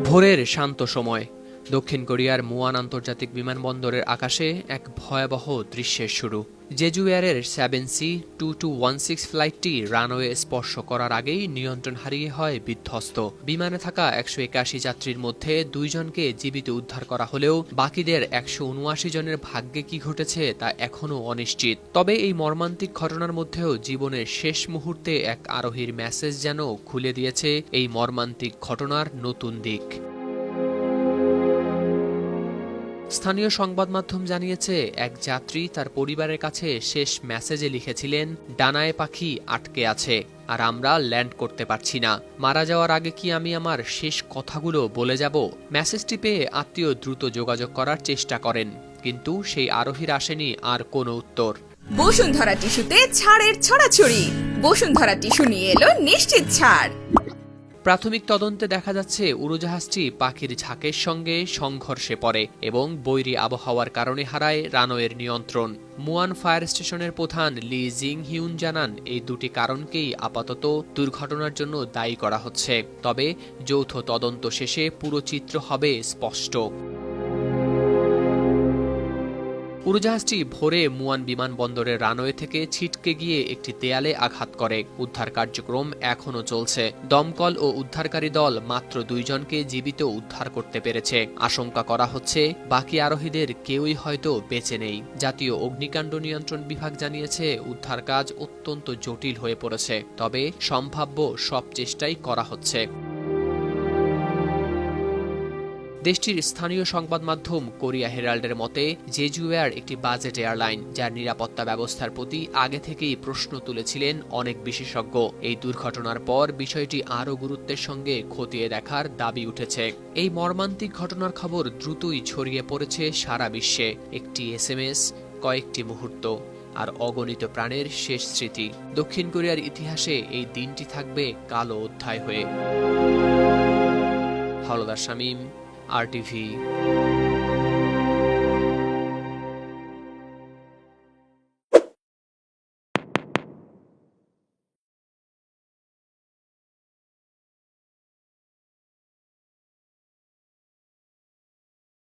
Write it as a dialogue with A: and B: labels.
A: ভোরের শান্ত সময় দক্ষিণ কোরিয়ার মুয়ান আন্তর্জাতিক বিমানবন্দরের আকাশে এক ভয়াবহ দৃশ্যের শুরু। জেজু এয়ারের 7C-2216 ফ্লাইটটি রানওয়ে স্পর্শ করার আগেই নিয়ন্ত্রণ হারিয়ে হয় বিধ্বস্ত। বিমানে থাকা 181 যাত্রীর মধ্যে 2 জনকে জীবিত উদ্ধার করা হলেও বাকিদের 179 জনের ভাগ্যে কি ঘটেছে তা এখনও অনিশ্চিত। তবে এই মর্মান্তিক ঘটনার মধ্যেও জীবনের শেষ মুহূর্তে এক আরোহীর মেসেজ যেন খুলে দিয়েছে এই মর্মান্তিক ঘটনার নতুন দিক। স্থানীয় সংবাদ মাধ্যম জানিয়েছে, এক যাত্রী তার পরিবারের কাছে শেষ মেসেজে লিখেছিলেন, ডানায় পাখি আটকে আছে আর আমরা ল্যান্ড করতে পারছি না। মারা যাওয়ার আগে কি আমি আমার শেষ কথাগুলো বলে যাব? মেসেজটি পেয়ে আত্মীয় দ্রুত যোগাযোগ করার চেষ্টা করেন, কিন্তু সেই আরোহীর আসেনি আর কোনো উত্তর।
B: বসুন্ধরা টিস্যুতে ছাড়ের ছড়াছড়ি। বসুন্ধরা টিস্যু নিয়ে এলো নিশ্চিত ছাড়।
A: প্রাথমিক তদন্তে দেখা যাচ্ছে উড়োজাহাজটি পাখির ঝাঁকের সঙ্গে সংঘর্ষে পড়ে এবং বৈরী আবহাওয়ার কারণে হারায় রানওয়ের নিয়ন্ত্রণ। মুয়ান ফায়ার স্টেশনের প্রধান লি জিং হিউন জানান, এই দুটি কারণকেই আপাতত দুর্ঘটনার জন্য দায়ী করা হচ্ছে। তবে যৌথ তদন্ত শেষে পুরো চিত্র হবে স্পষ্ট। উড়োজাহাজটি ভোরে মুয়ান বিমানবন্দরের রানওয়ে থেকে ছিটকে গিয়ে একটি দেয়ালে আঘাত করে। উদ্ধার কার্যক্রম এখনও চলছে। দমকল ও উদ্ধারকারী দল মাত্র 2 জনকে জীবিত উদ্ধার করতে পেরেছে। আশঙ্কা করা হচ্ছে বাকি আরোহীদের কেউই হয়তো বেঁচে নেই। জাতীয় অগ্নিকাণ্ড নিয়ন্ত্রণ বিভাগ জানিয়েছে, উদ্ধার কাজ অত্যন্ত জটিল হয়ে পড়েছে, তবে সম্ভাব্য সব চেষ্টাই করা হচ্ছে। দেশটির স্থানীয় সংবাদ মাধ্যম কোরিয়া হেরাল্ডের মতে, জেজু এয়ার একটি বাজেট এয়ারলাইন, যার নিরাপত্তা ব্যবস্থার প্রতি আগে থেকেই প্রশ্ন তুলেছিলেন অনেক বিশেষজ্ঞ। এই দুর্ঘটনার পর বিষয়টি আরও গুরুত্বের সঙ্গে খতিয়ে দেখার দাবি উঠেছে। এই মর্মান্তিক ঘটনার খবর দ্রুতই ছড়িয়ে পড়েছে সারা বিশ্বে। একটি SMS, কয়েকটি মুহূর্ত আর অগণিত প্রাণের শেষ স্মৃতি। দক্ষিণ কোরিয়ার ইতিহাসে এই দিনটি থাকবে কালো অধ্যায় হয়ে। হাওলাদার শামীম, RTV।